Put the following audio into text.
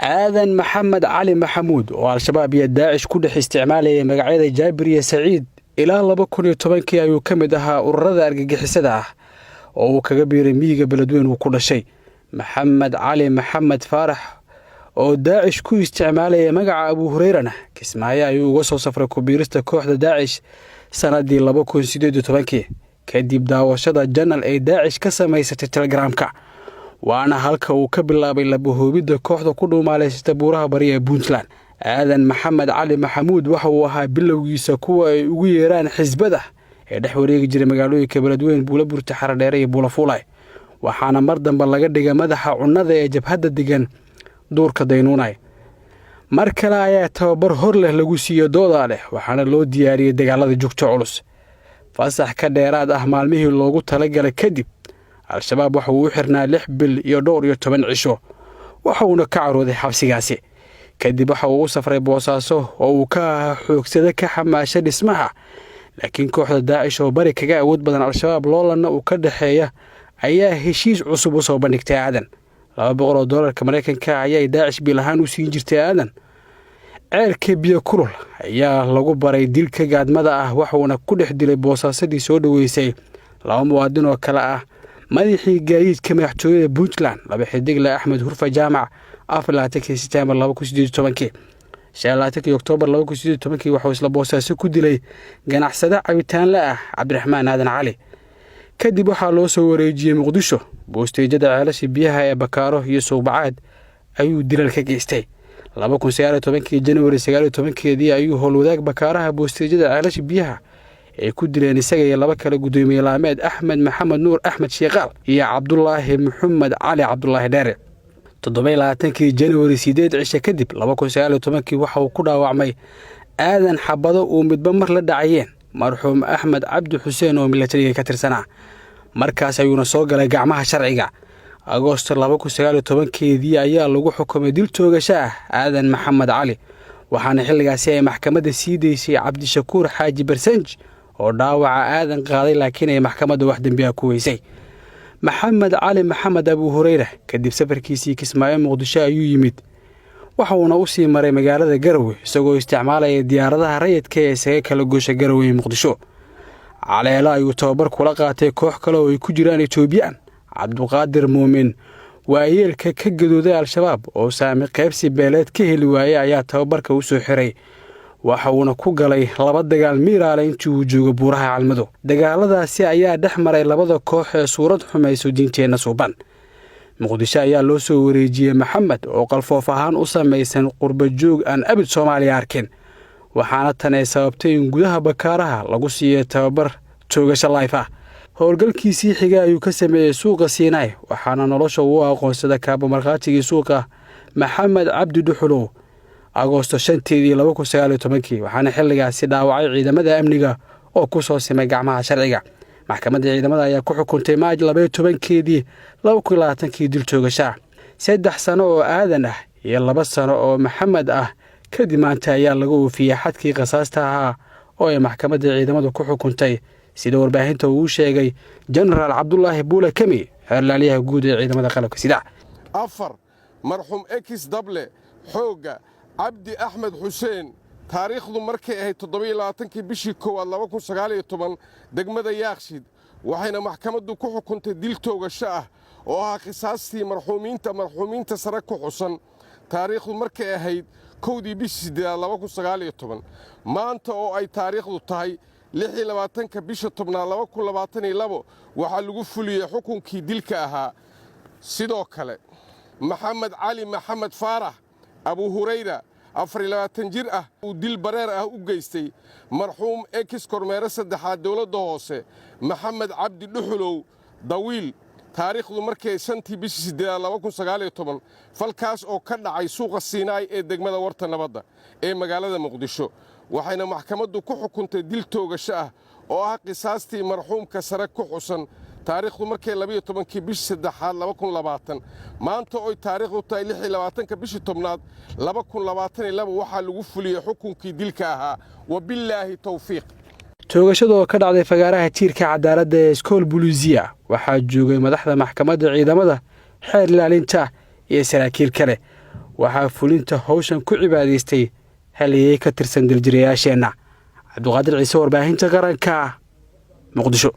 aadan maxamed cali maxamuud oo al-shabaab iyo daacish ku dhex isticmaalayay magacyada jaabir iyo saciid ilaa 2010 ayuu ka mid ahaa ururada argagixisada ah oo uu kaga biiray miyiga beledweyne uu ku dhashay. maxamed cali maxamed faarax oo daacish ku isticmaalayay magaca abu hurayrana kismaayo ayuu uga soo safray ku biirista kooxda daacish sanadii 2018 kadib daawashada janal ay daacish ka samaysatay telegramka, waana halka uu ka bilaabay labahoobidda kooxda ku dhuumaalaysata buuraha bari ee Puntland. aadan maxamed cali maxamuud waxa uu ahaa bilowgiisa kuwa ay ugu yeeraan xisbada ee dhex wareegi jiray magaalooyinka beledweyne Buulaburta, Xaradheere iyo Buulafuulay, waxaana mar dambe laga dhigay madaxa cunnada ee jabhadda degan duurka Daynuunay. mar kale ayaa tababar hor leh lagu siiyo dooda leh, waxaana loo diyaariyay dagaalada joogto culus. fasax ka dheeraad ah maalmihii loogu talagalay kadib, al-shabaab waxa uu u xirnaa 6 bil iyo dhowr iyo 10 cisho, waxa uuna ka carooday xabsigaasi. kadib waxa uu u safray Boosaaso oo uu ka xoogsada ka xamaashay dhismaha, laakiin kooxda daacish oo bari kaga awood badan al-shabaab loolana uu ka dhaxeeya ayaa heshiis cusub u soo bandhigtay aadan. $200 Mareykanka ayay daacish bil ahaan u siin jirtay aadan. ceelka biyo kulul ayaa lagu baray dilka gaadmada ah, waxuuna ku dhex dilay boosaasadii soo dhaweysay 2 muwaadin oo kale ah madaxii gaadiidka madaxtooyada Puntland, 2 xidigle Axmed Hurfa Jaamac 24 September 2018. 16 Oktoobar 2018 waxa uu isla boosaaso ku dilay ganacsade cabitaan la ah Cabdiraxmaan Aadan Cali. kadib waxaa loo soo wareejiyay Muqdisho, boosteejada ceelasha biyaha ee Bakaaro iyo Suubacaad ayuu dilal ka geystay. 2019 January 19 ayuu howlwadaag Bakaaraha boosteejada ceelasha biyaha ay ku dileen isaga iyo 2 kale gudoomiye laameed Axmed Maxamed Nuur Axmed Sheeqaal iyo Cabdullaahi Maxamed Cali Cabdullaahi Dheere. 27 January 8 cisho kadib 2019 waxa uu ku dhaawacmay aadan xabado uu midba mar la dhacayeen marxuum Axmed Cabdi Xuseen oo militariga ka tirsanaa. markaas ayuuna soo galay gacmaha sharciga. Agoosto 2019 ayaa lagu xukumay dil toogasho ah aadan maxamed cali, waxaana xilligaasi ay maxkamadda sii deysay Cabdishakuur Xaaji Barsanj oo dhaawaca aadan qaaday laakiin ay maxkamadda wax dambi ah ku weysay. maxamed cali maxamed abu hurayra kadib safarkiisii Kismaayo Muqdisho ayuu yimid, waxa uuna u sii maray magaalada Garowe isagoo isticmaalaya diyaaradaha rayidka ee isaga kala goosha Garowe Muqdisho. caleelo ayuu tababar kula qaatay koox kale oo ay ku jiraan Etoobiyaan. Cabduqaadir Muumin waayeelka ka gadooday al-shabaab oo saami qaybsi beeleed ka heli waayay ayaa tababarka u soo xiray, waxa uuna ku galay 2 dagaal miiraale intii uu joogo buuraha Calmado. dagaaladaasi ayaa dhex maray labada koox ee suurad xumayso diinteena suuban. Muqdisho ayaa loo soo wareejiyay Maxamed oo qalfoof ahaan u samaysan qurba joog aan abid Soomaaliya arkin, waxaana tan ay sababtay in gudaha Bakaaraha lagu siiyay tababar toogasho live ah. howlgalkiisii xiga ayuu ka sameeyay suuqa Siinay, waxaana nolosha uu aqoonsaday kaabo markhaatiga suuqa Maxamed Cabdi Dhuxulow Agoosto 5 2019, waxaana xilligaasi dhaawacay ciidamada amniga oo ku soo simay gacmaha sharciga. maxkamadda ciidamada ayaa ku xukuntay Maaj 12 2020 dil toogasho. 3 sano oo aadan ah iyo 2 sano oo Maxamed ah kadib maanta ayaa lagu oofiyay xadkii qisaasta ahaa oo ay maxkamadda ciidamada ku xukuntay, sida warbaahinta uu sheegay General Cabdullaahi Buule Kami, xeerlaaliyaha guud ee ciidamada qalabka sida. 4 marxuum X Dable Xooga Cabdi Axmed Xuseen, taariikhdu markay ahayd 27 bishii 1 2019 degmada Yaaqshid, waxayna maxkamaddu ku xukuntay dil toogasho ah oo ah qisaastii marxuumiinta sare ku xusan. taariikhdu markay ahayd 1 bishii 2019 maanta oo ay taariikhdu tahay 26 bisha 10 2022 waxaa lagu fuliyay xukunkii dilka ahaa. sidoo kale maxamed cali maxamed faarax abu hurayra 24 jir ah uu dil bareer ah u geystay marxuum X kormeere saddexaad dawladda hoose Maxamed Cabdi Dhuxulow Dawiil, taariikhdu markay 5 bishii 2019 falkaas oo ka dhacay suuqa Siinay ee degmada Warta Nabadda ee magaalada Muqdisho, waxayna maxkamaddu ku xukuntay dil toogasho ah oo ah qisaastii marxuumka sare ku xusan. taariikhdu markay 12 bishii 3 2020 maanta oo taariikhdu tahay 26 bishii 10 2022 waxaa lagu fuliyay xukunkii dilka ahaa. wabillaahi tawfiiq. toogashada ka dhacday fagaaraha tiirka cadaaladda ee Iskool Buluusiya waxaa joogay madaxda maxkamadda ciidamada, xeer ilaalinta iyo saraakiil kale, waxaa fulinta hawshan ku cibaadaystay haliyey ka tirsan diljirayaasheenna. cabduqaadir ciise, warbaahinta qaranka, Muqdisho.